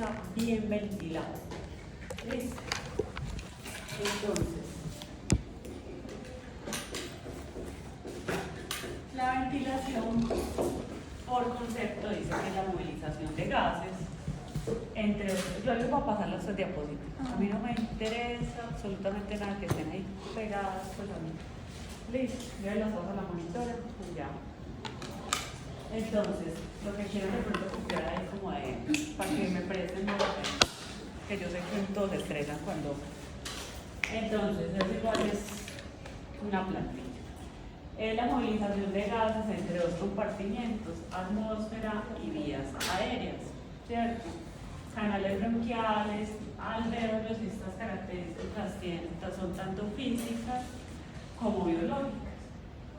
está bien ventilado. ¿Listo? Entonces, la ventilación, por concepto, dice que la movilización de gases, entre otros, yo les voy a pasar las tres diapositivas. A mí no me interesa absolutamente nada que estén ahí pegadas, pues a mí. Listo, ya las paso a la monitora, pues ya. Entonces, lo que quiero de pronto copiar ahí como de, para que me presten más atención, que yo sé que todos se estresan cuando. Entonces, es igual es una plantilla. Es la movilización de gases entre dos compartimientos, atmósfera y vías aéreas, ¿cierto? Canales bronquiales, alvéolos, y estas características son tanto físicas como biológicas.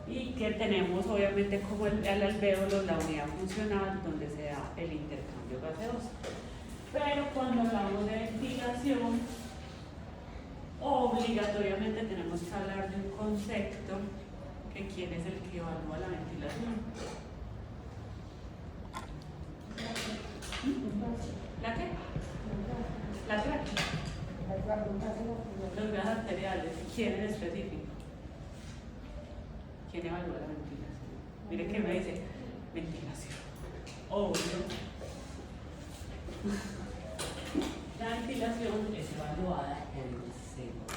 Y que tenemos obviamente como el alvéolo la unidad funcional donde se da el intercambio gaseoso. Pero cuando hablamos de ventilación, obligatoriamente tenemos que hablar de un concepto que quién es el que evalúa la ventilación. ¿La qué? La tráquea. Los gases arteriales. ¿Quién en específico? ¿Quién evalúa la ventilación? Mire que me dice ventilación. Obvio. La ventilación es evaluada por el CO2.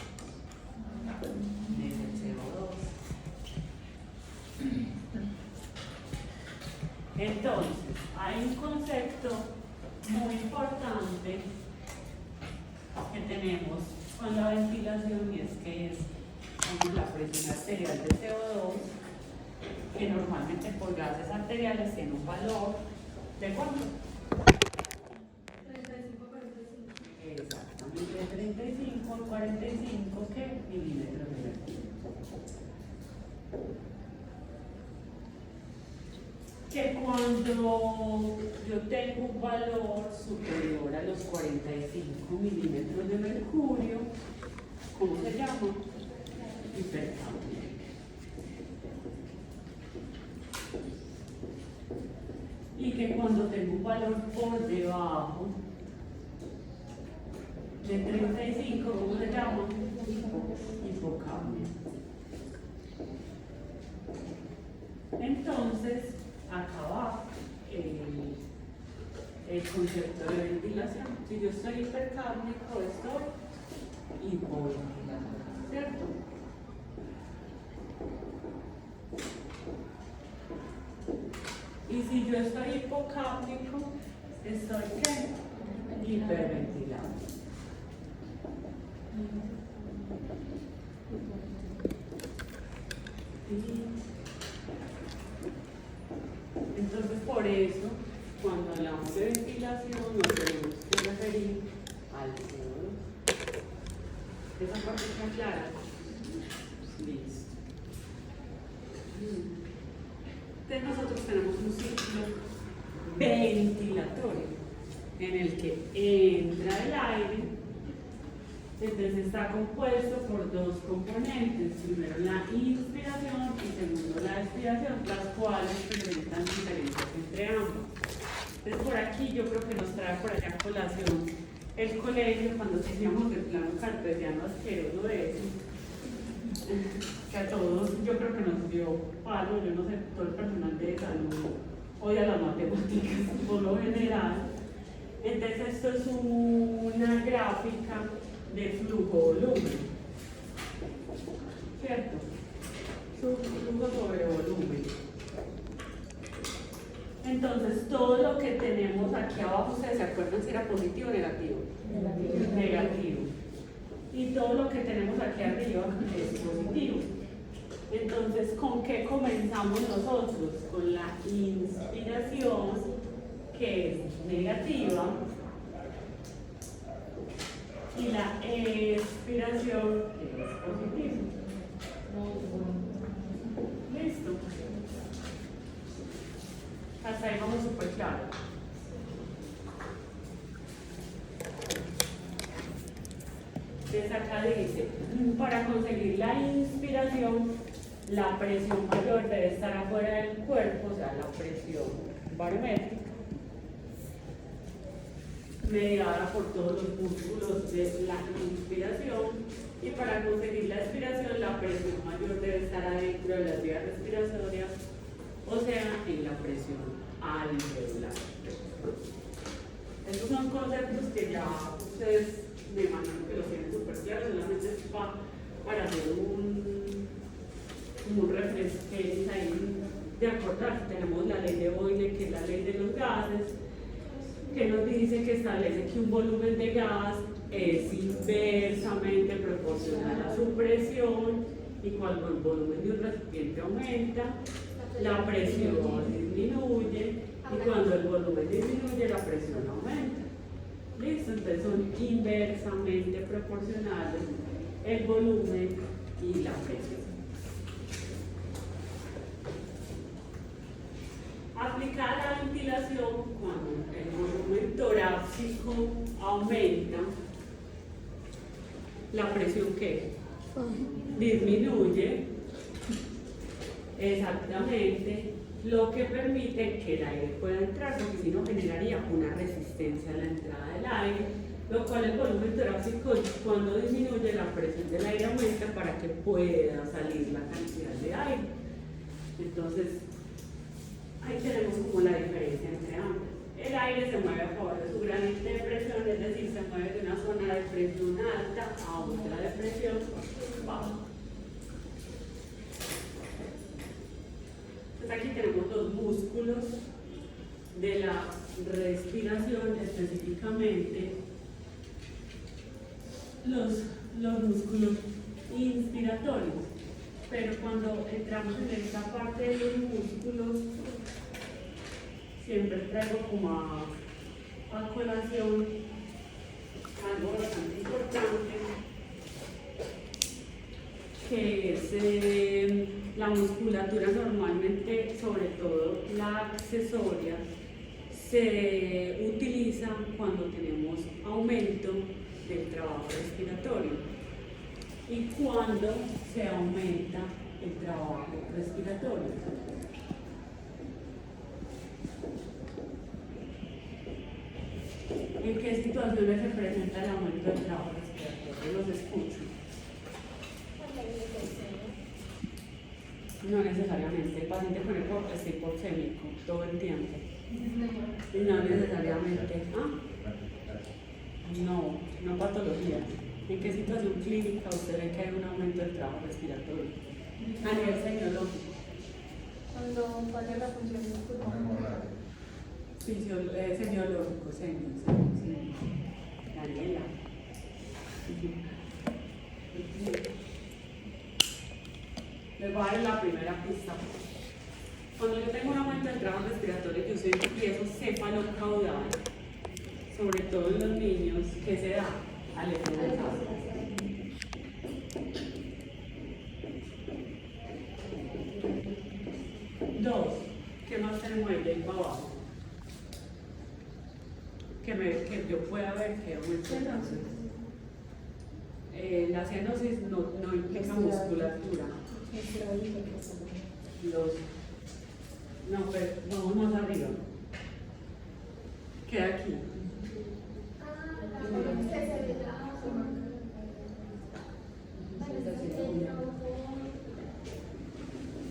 Es el CO2. Entonces, hay un concepto muy importante que tenemos con la ventilación y es que es la presión arterial de CO2, que normalmente por gases arteriales tiene un valor de ¿cuánto? 35-45. Exactamente, de 35 a 45 ¿qué? Milímetros de mercurio. Que cuando yo tengo un valor superior a los 45 milímetros de mercurio, ¿cómo se llama? Hipercambio. Y que cuando tengo un valor por debajo de 35, ¿cómo se llama? Hipocambio. Entonces, acá va el concepto de ventilación. Si yo estoy hipercámbico, estoy hipoventilado, ¿cierto? Y si yo estoy hipocámbico, estoy ¿qué? Hiperventilado. Entonces, por eso, cuando hablamos de ventilación, nos tenemos que referir al CO2. ¿Esa parte está clara? Listo. Entonces, nosotros tenemos un ciclo ventilatorio en el que entra el aire. Entonces está compuesto por dos componentes, primero la inspiración y segundo la expiración, las cuales presentan diferencias entre ambos. Entonces por aquí yo creo que nos trae por allá a colación el colegio cuando teníamos el plano cartesiano asqueroso de eso, que a todos yo creo que nos dio palo, yo no sé, todo el personal de salud odia las matemáticas por lo general. Entonces esto es una gráfica de flujo-volumen, ¿cierto? Flujo sobre volumen. Entonces, todo lo que tenemos aquí abajo, ¿ustedes se acuerdan si era positivo o negativo? Negativo. Y todo lo que tenemos aquí arriba es positivo. Entonces, ¿con qué comenzamos nosotros? Con la inspiración, que es negativa, y la expiración es positiva. ¿Listo? Hasta ahí vamos súper claro. Entonces acá dice, para conseguir la inspiración, la presión mayor debe estar afuera del cuerpo, o sea, la presión barométrica. mediada por todos los músculos de la inspiración, y para conseguir la expiración la presión mayor debe estar adentro de las vías respiratorias, o sea, en la presión alveolar. Estos son conceptos que ya ustedes me imagino que los tienen súper claros, solamente es para hacer un refresque ahí de acordar. Tenemos la ley de Boyle, que es la ley de los gases, que nos dice que establece que un volumen de gas es inversamente proporcional a su presión, y cuando el volumen de un recipiente aumenta, la presión disminuye, y cuando el volumen disminuye, la presión aumenta. ¿Listo? Entonces son inversamente proporcionales el volumen y la presión. Aplicada la ventilación, cuando el volumen torácico aumenta, la presión ¿qué? Disminuye. Exactamente, lo que permite que el aire pueda entrar, porque si no generaría una resistencia a la entrada del aire, lo cual el volumen torácico, cuando disminuye, la presión del aire aumenta para que pueda salir la cantidad de aire. Entonces, ahí tenemos como la diferencia entre ambos. El aire se mueve a favor de su gradiente de presión, es decir, se mueve de una zona de presión alta a otra de presión baja. Entonces aquí tenemos los músculos de la respiración, específicamente los músculos inspiratorios. Pero cuando entramos en esta parte de los músculos, siempre traigo como a colación algo bastante importante, que es la musculatura. Normalmente, sobre todo la accesoria, se utiliza cuando tenemos aumento del trabajo respiratorio y cuando se aumenta el trabajo respiratorio. ¿En qué situaciones se presenta el aumento del trabajo respiratorio? Los escucho. No necesariamente. El paciente con hipótesis hipoxémico todo el tiempo. No necesariamente. No patología. ¿En qué situación clínica usted ve que hay un aumento del trabajo respiratorio? A nivel semiológico. Cuando falla la función muscular. Semiológico, Daniela. Les voy a dar la primera pista. Cuando yo tengo un aumento del trabajo respiratorio, yo empiezo cefalocaudal, sobre todo en los niños, ¿qué se da? Alergia nasal. Dos, ¿qué más tenemos ahí de ahí para abajo? Que yo pueda ver que aumento el trabajo. La cianosis no implica musculatura. Vamos más arriba. Queda aquí.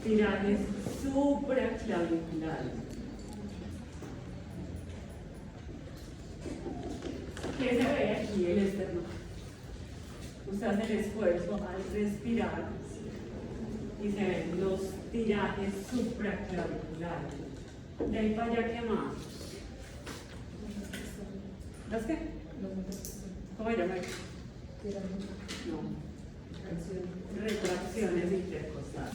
Tirajes supraclaviculares. ¿Qué se ve aquí? El externo. Usted hace el esfuerzo al respirar y se ven los tirajes supraclaviculares. De ahí para allá, ¿qué más? ¿Los qué? ¿Cómo se llama? No. Retracciones intercostales.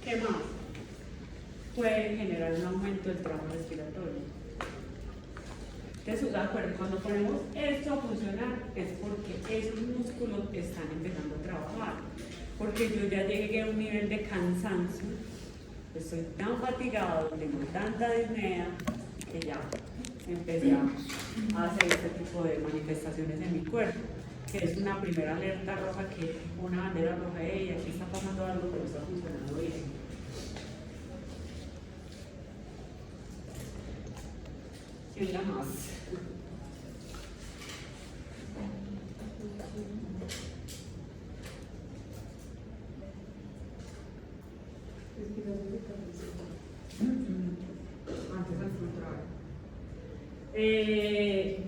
¿Qué más? Puede generar un aumento del trabajo respiratorio. Entonces, cuando ponemos esto a funcionar es porque esos músculos están empezando a trabajar. Porque yo ya llegué a un nivel de cansancio, estoy tan fatigado, tengo tanta disnea, que ya empecé a hacer este tipo de manifestaciones en mi cuerpo. que es una primera alerta roja, que una bandera roja, y aquí está pasando algo que no está funcionando bien. ¿Quién da más?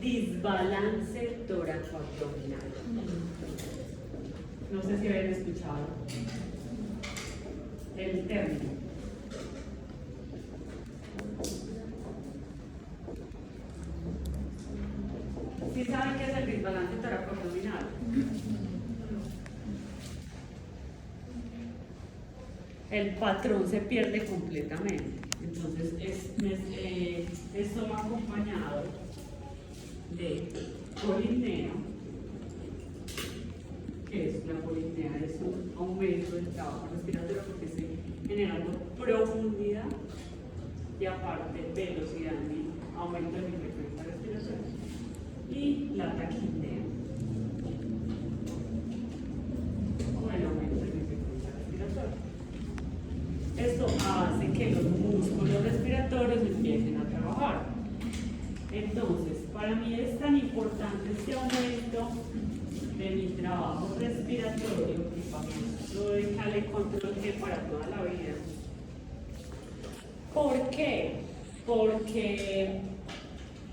Disbalance tóraco-abdominal. No sé si habían escuchado el término. ¿Sí saben qué es el disbalance tóraco-abdominal? El patrón se pierde completamente. Entonces, esto va acompañado de polipnea, que es la polipnea, es un aumento del trabajo respiratorio porque estoy generando profundidad y aparte velocidad, aumento de mi frecuencia respiratoria. Y la taquipnea, con el aumento de mi frecuencia respiratoria. Esto hace que los músculos respiratorios empiecen a trabajar. Entonces, para mí es tan importante este aumento de mi trabajo respiratorio, y para mí lo dedicarle control G para toda la vida. ¿Por qué? Porque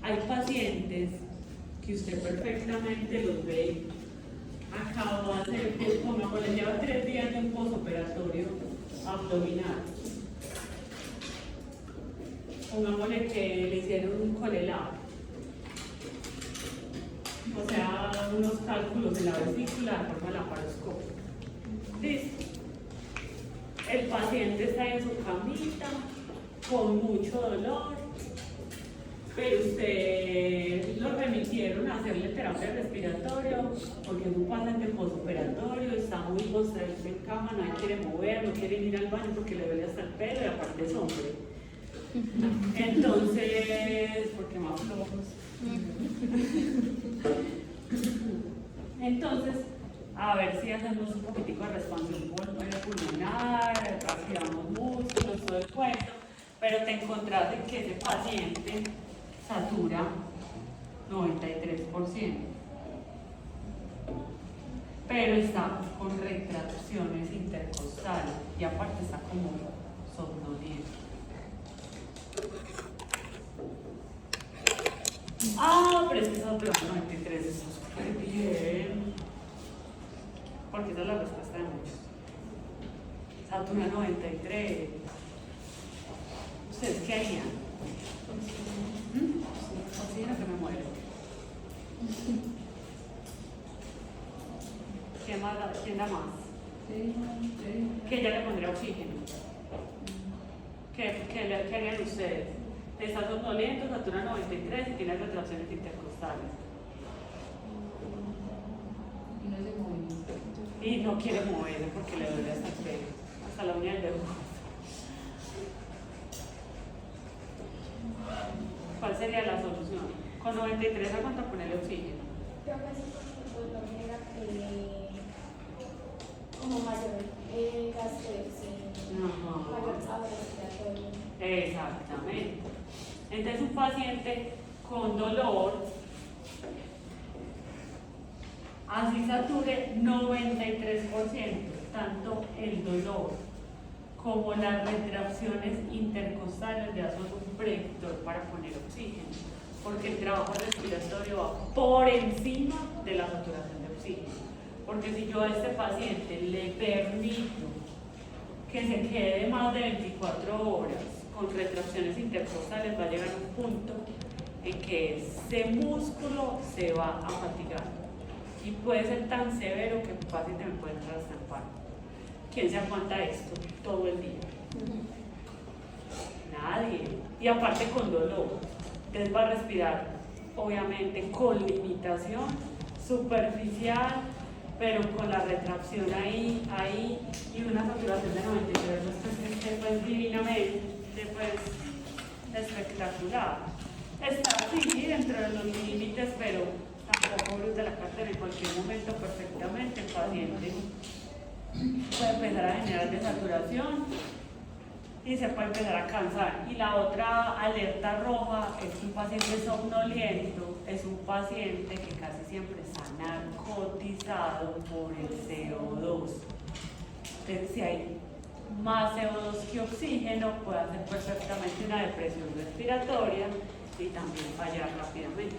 hay pacientes que usted perfectamente los ve. Acabo de hacer, como le lleva 3 días de un postoperatorio abdominal. Pongámosle que le hicieron un colelado, o sea, unos cálculos en la vesícula de forma laparoscópica. Listo. El paciente está en su camita con mucho dolor, pero usted lo remitieron a hacerle terapia respiratoria porque es un paciente postoperatorio, está muy postrado en cama, no quiere mover, no quiere ir al baño porque le duele hasta el pelo y aparte es hombre. Entonces, porque más flojos. Entonces, a ver si hacemos un poquitico de responsión pulmonar, activamos músculos, todo el cuento, pero te encontraste que ese paciente satura 93%, pero está con retracciones intercostales y aparte está como somnoliento. Ah, pero es que satura 93 está súper bien, porque esa es la respuesta de muchos. Satura 93. ¿Ustedes qué harían? Oxígeno que me muero. ¿Quién da más? Que ella le pondría oxígeno. ¿Qué harían ustedes? Está somnoliento, satura 93 y tiene retracciones intercostales. Y no quiere moverse porque le duele hasta el pelo, hasta la uña del dedo. ¿Cuál sería la solución? Con 93 aguanta ponerle oxígeno. Yo casi con dolor era como mayor gasto, mayor sabor respiratorio. Exactamente. Entonces un paciente con dolor, así sature 93%, tanto el dolor como las retracciones intercostales ya son un predictor para poner oxígeno, porque el trabajo respiratorio va por encima de la saturación de oxígeno. Porque si yo a este paciente le permito que se quede más de 24 horas con retracciones intercostales, va a llegar a un punto en que ese músculo se va a fatigar y puede ser tan severo que el paciente me puede entrar hasta el paro. ¿Quién se aguanta esto todo el día? Nadie. Y aparte con dolor. Entonces va a respirar, obviamente, con limitación superficial, pero con la retracción ahí, y una saturación de 93, pues divinamente, pues espectacular. Está así dentro de los límites, pero tampoco bruta la cartera, en cualquier momento perfectamente el paciente puede empezar a generar desaturación y se puede empezar a cansar. Y la otra alerta roja es que un paciente somnoliento es un paciente que casi siempre está narcotizado por el CO2. Entonces, si hay más CO2 que oxígeno, puede hacer perfectamente una depresión respiratoria y también fallar rápidamente.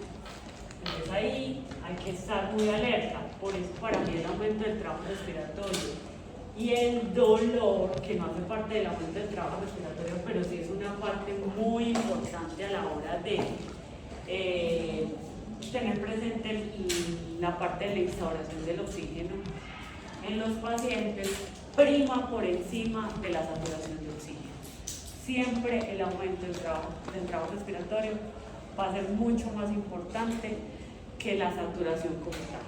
Entonces ahí hay que estar muy alerta. Por eso para mí el aumento del trabajo respiratorio y el dolor, que no hace parte del aumento del trabajo respiratorio, pero sí es una parte muy importante a la hora de tener presente la parte de la instauración del oxígeno en los pacientes, prima por encima de la saturación de oxígeno. Siempre el aumento del trabajo respiratorio va a ser mucho más importante que la saturación como tal.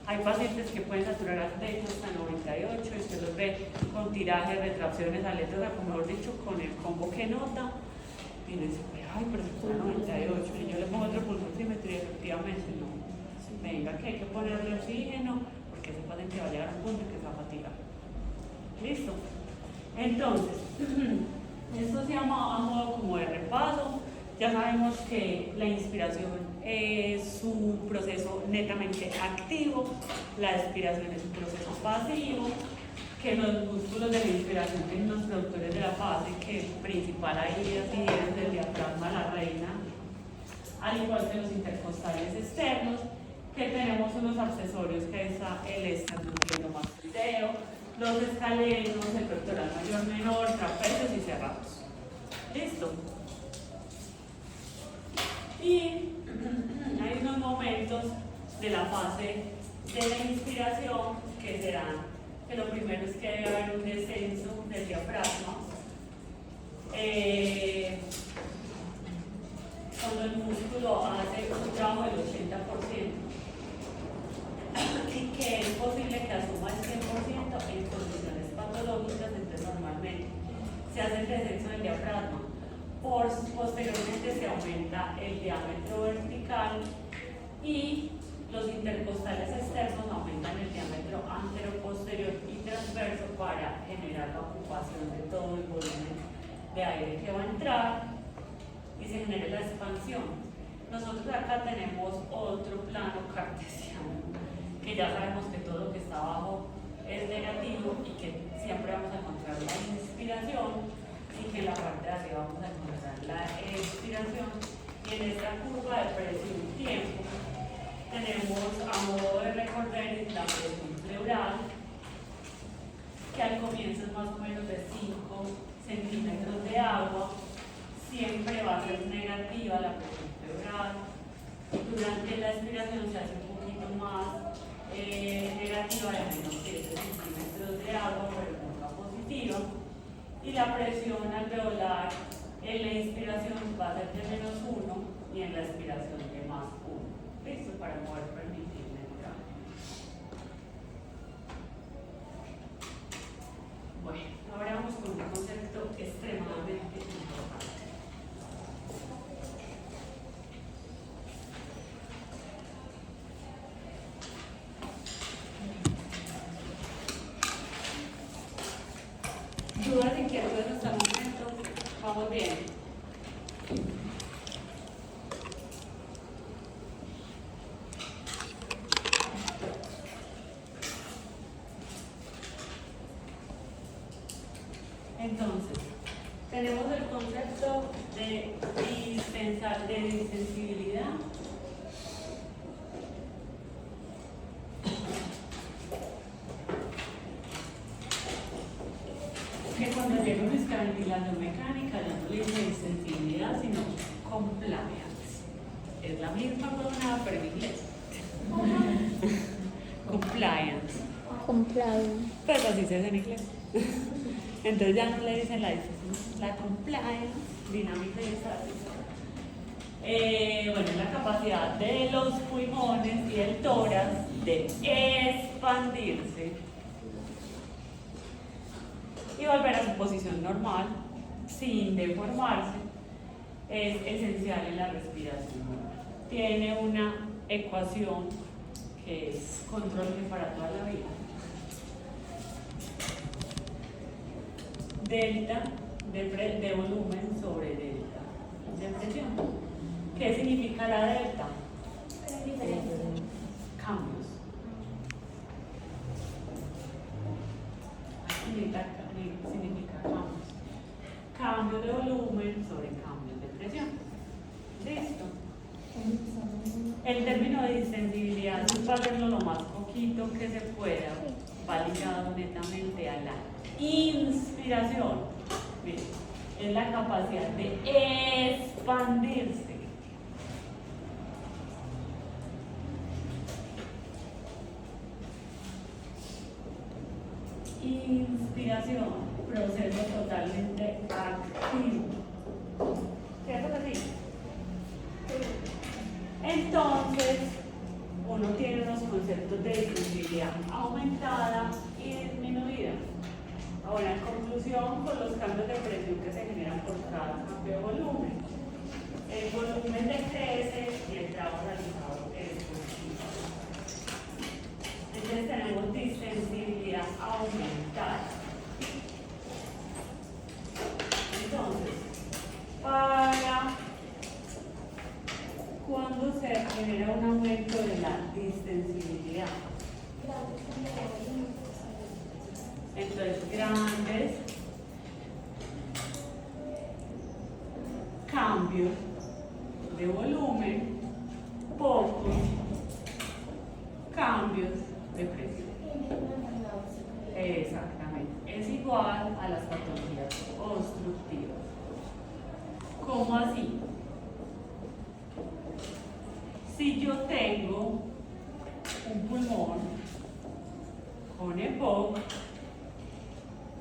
Hay pacientes que pueden saturar de hecho hasta 98 y usted los ve con tirajes, retracciones, aletas, como mejor dicho, con el combo que nota. Y uno dice, ay, pero está a 98. Y yo le pongo otro pulsóximetro y efectivamente no. Venga, que hay que ponerle oxígeno porque ese paciente va a llegar a un punto en que se va a fatigar. ¿Listo? Entonces, esto se llama a modo como de repaso. Ya sabemos que la inspiración es un proceso netamente activo, la expiración es un proceso pasivo, que los músculos de la inspiración tienen los productores de la fase, que el principal ahí es del diafragma, la reina, al igual que los intercostales externos, que tenemos unos accesorios que es el esternocleidomastoideo, los escalenos, el pectoral mayor menor, trapecios y cerrados. ¿Listo? Y hay unos momentos de la fase de la inspiración que serán, que lo primero es que debe haber un descenso del diafragma, cuando el músculo hace un trabajo del 80% y que es posible que asuma el 100% en condiciones patológicas. Entonces normalmente se hace el descenso del diafragma. Posteriormente se aumenta el diámetro vertical y los intercostales externos aumentan el diámetro antero-posterior y transverso para generar la ocupación de todo el volumen de aire que va a entrar y se genera la expansión. Nosotros acá tenemos otro plano cartesiano, que ya sabemos que todo lo que está abajo es negativo y que siempre vamos a encontrar la inspiración y que en la parte de arriba vamos a encontrar la expiración. Y en esta curva de presión-tiempo tenemos a modo de recorder la presión pleural, que al comienzo es más o menos de 5 centímetros de agua, siempre va a ser negativa la presión pleural. Durante la expiración se hace un poquito más negativa, de menos 7 centímetros de agua, pero nunca positiva. Y la presión alveolar en la inspiración va a ser de -1 y en la expiración de +1. ¿Listo? Para poder permitir mejorar. Bueno, ahora vamos con un concepto extremadamente importante. ¿Dudas, inquietudes hasta el momento? ¿Vamos bien? Entonces, tenemos el concepto de distensibilidad. Que cuando llega una ventilación mecánica ya no le dice distensibilidad, sino compliance. Es la misma palabra, pero en inglés. Compliance. Compliance. Pero así se dice en inglés. Entonces ya no le dicen la compliance, dinámica y estática. Bueno, la capacidad de los pulmones y el tórax de expandirse y volver a su posición normal sin deformarse es esencial en la respiración. Tiene una ecuación que es control G para toda la vida. Delta de volumen sobre delta de presión. ¿Qué significa la delta? Cambios. Significa cambios. Cambio de volumen sobre cambios de presión. Listo. El término de distensibilidad va a hacerlo lo más poquito que se pueda, va ligado netamente a la inspiración. Miren, es la capacidad de expandirse. Inspiración, proceso totalmente activo. ¿Cierto que sí? Entonces, uno tiene unos conceptos de distensibilidad aumentada y disminuida. Ahora, en conclusión, con los cambios de presión que se generan por cada cambio de volumen. El volumen decrece y el trabajo realizado es positivo. Entonces tenemos distensibilidad aumentada. Entonces, para cuando se genera un aumento de la distensibilidad. Entonces, grandes cambios de volumen, pocos cambios de presión. Exactamente. Es igual a las patologías obstructivas. ¿Cómo así? Si yo tengo un pulmón con EPOC,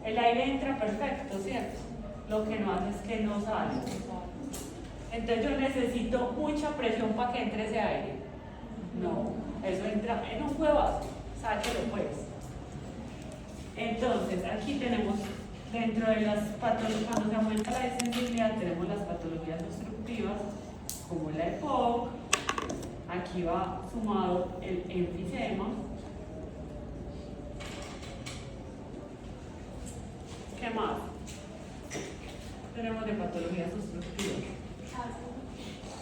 el aire entra perfecto, ¿cierto? Lo que no hace es que no sale. Entonces yo necesito mucha presión para que entre ese aire. No, eso entra en un huevazo, sáquelo pues. Entonces aquí tenemos, dentro de las patologías, cuando se aumenta la distensibilidad, tenemos las patologías obstructivas, como la EPOC. Aquí va sumado el enfisema. ¿Qué más? Tenemos de patologías obstructivas.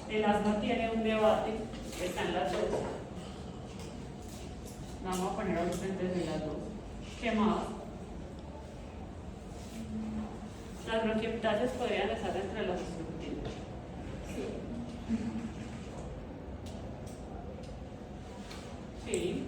El asma tiene un debate, están las dos. Vamos a poner a los frentes de las dos. ¿Qué más? Las bronquiectasias podrían estar dentro de las obstructivas. Sí.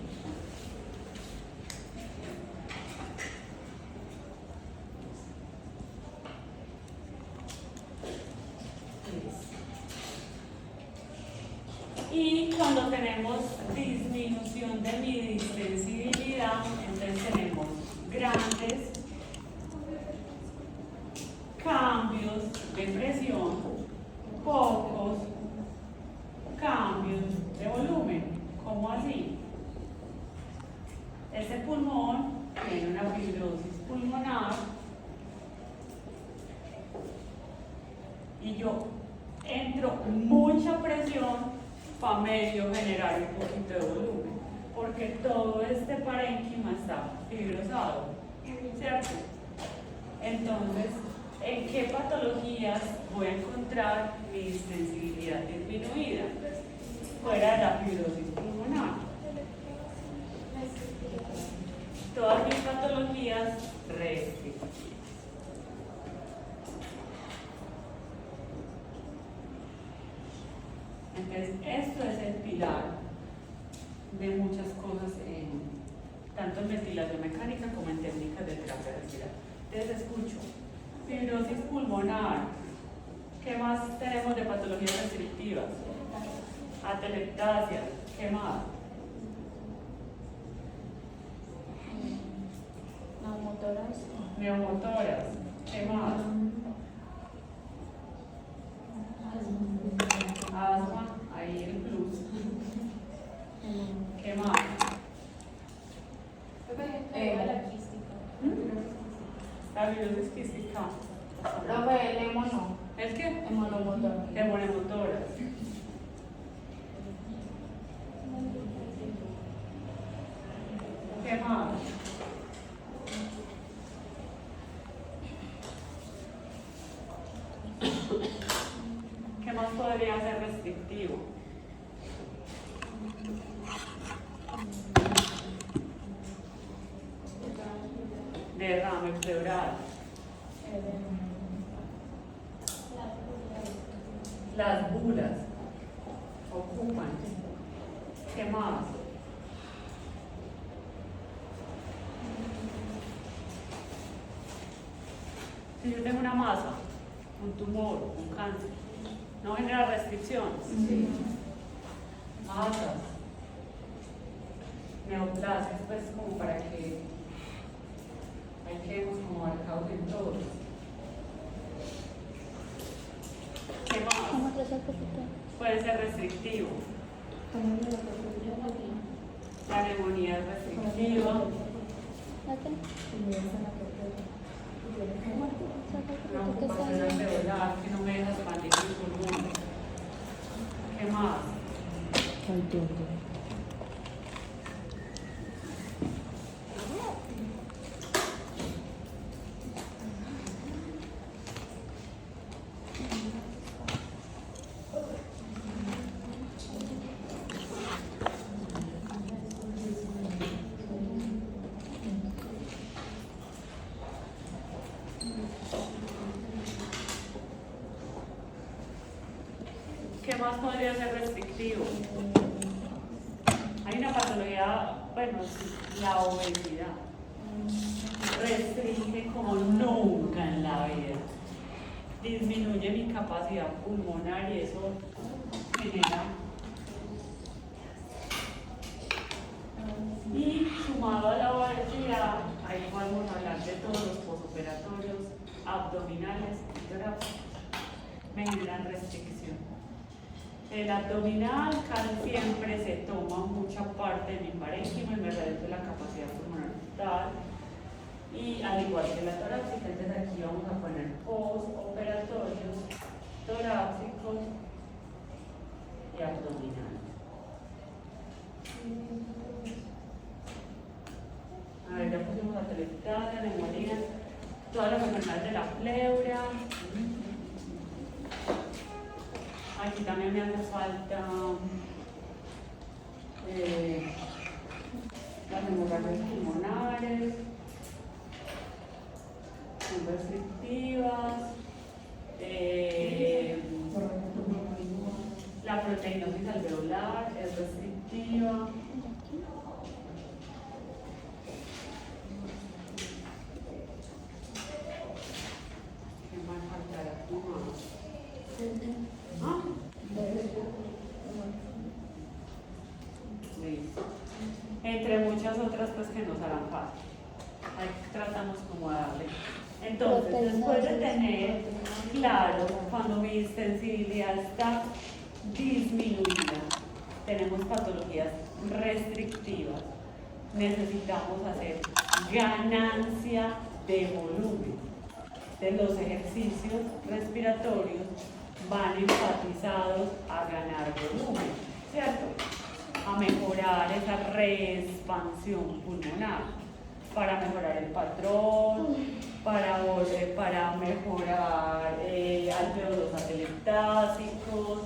Y cuando tenemos disminución de mi distensibilidad, entonces tenemos grandes cambios de presión, pocos cambios de volumen. ¿Cómo así? Ese pulmón tiene una fibrosis pulmonar y yo entro mucha presión para medio generar un poquito de volumen, porque todo este parénquima está fibrosado, ¿cierto? Entonces, ¿en qué patologías voy a encontrar mi distensibilidad disminuida? Fuera de la fibrosis pulmonar. Todas mis patologías restrictivas. Entonces, esto es el pilar de muchas cosas, tanto en ventilación mecánica como en técnicas de terapia respiratoria. Entonces, escucho, fibrosis pulmonar. ¿Qué más tenemos de patologías restrictivas? Atelectasia. ¿Qué más? Neumotoras. ¿Qué más? Asma, ahí el plus. ¿Qué más? La fibrosis quística. Profe, el emo no. ¿El qué? Hemomotor. Hemonemotoras. restrictivo. Derrame pleural. Las bulas ocupan. ¿Qué más? Si yo tengo una masa, un tumor, un cáncer, ¿no genera restricciones? Sí. Masas, neoplasias, pues como para que ahí quedemos como marcados en todo. ¿Qué más? Puede ser restrictivo. La neumonía es restrictiva. Una ocupación alveolar que no me deja expandir el pulmón. ¿Qué más? ¿Qué más podría ser restrictivo? Hay una patología, bueno, la obesidad. Restringe como nunca en la vida. Disminuye mi capacidad pulmonar y eso genera. Y sumado a la obesidad, ahí podemos hablar de todos los posoperatorios, abdominales y torácicos. Me generan restricción. El abdominal casi siempre se toma mucha parte de mi parénquima y me reduce la capacidad pulmonar total. Y al igual que la torácica, entonces aquí vamos a poner postoperatorios, torácicos y abdominales. A ver, ya pusimos la telestasia, neumonía, todas las enfermedades de la pleura. Aquí también me hace falta las hemorragias pulmonares, son restrictivas, la proteinosis alveolar es restrictiva. ¿Qué más faltará? ¿Ah? Listo. Entre muchas otras pues que nos harán falta. Ahí tratamos como de darle. Entonces, después de tener claro cuando mi sensibilidad está disminuida, tenemos patologías restrictivas, necesitamos hacer ganancia de volumen. De los ejercicios respiratorios van enfatizados a ganar volumen, ¿cierto? A mejorar esa reexpansión pulmonar, para mejorar el patrón, para mejorar alvéolos atelectásicos,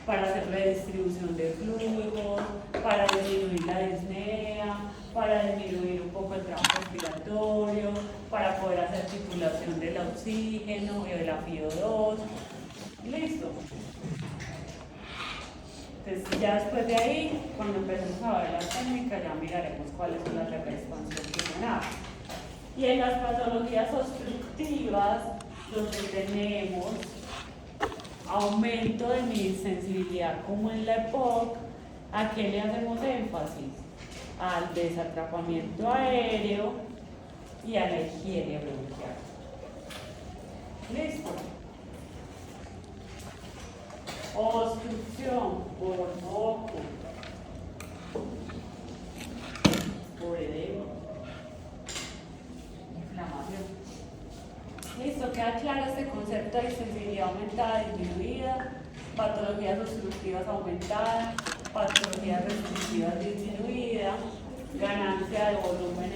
para hacer redistribución de fluidos, para disminuir la disnea, para disminuir un poco el trabajo respiratorio, para poder hacer circulación del oxígeno y de la FiO2. Listo. Entonces ya después de ahí, cuando empecemos a ver la técnica, ya miraremos cuáles son las de reexpansión pulmonar. Y en las patologías obstructivas, lo que tenemos aumento de mi sensibilidad como en la EPOC. ¿A qué le hacemos énfasis? Al desatrapamiento aéreo y a la higiene bronquial. ¿Listo? Obstrucción por moco, por edema, inflamación. Listo, queda claro este concepto de sensibilidad aumentada, disminuida, patologías obstructivas aumentadas, patologías restrictivas disminuidas, ganancia de volumen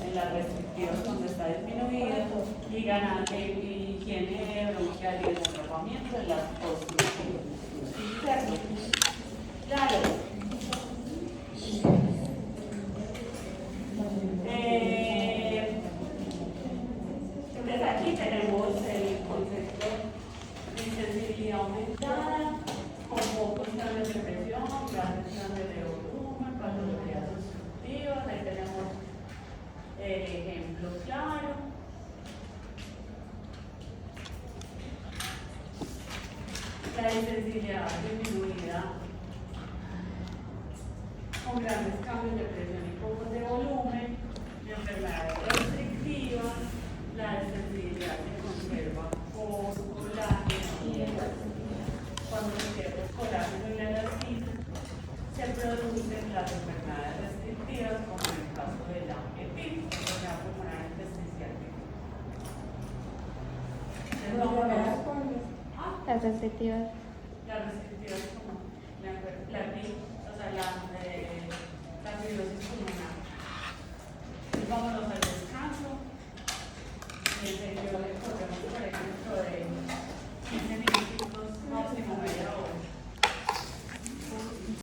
en las restrictivas cuando está disminuida y ganancia de higiene bronquial y desatrapamiento en las obstructivas. ¿cierto? Claro. Entonces aquí tenemos el concepto de sensibilidad aumentada, con pocos cambios de presión, grandes cambios de volumen, patologías obstructivas. Ahí tenemos el ejemplo claro. La insensibilidad disminuida con grandes cambios de presión y pocos de volumen, la enfermedad restrictiva, la sensibilidad se conserva por colágeno. Cuando se pierde el colágeno y la elastina, se producen las enfermedades restrictivas, como en el caso de la EPIP, enfermedad pulmonar intersticial. Las restrictivas. Las restrictivas como la EPIP, o sea, la fibrosis pulmonar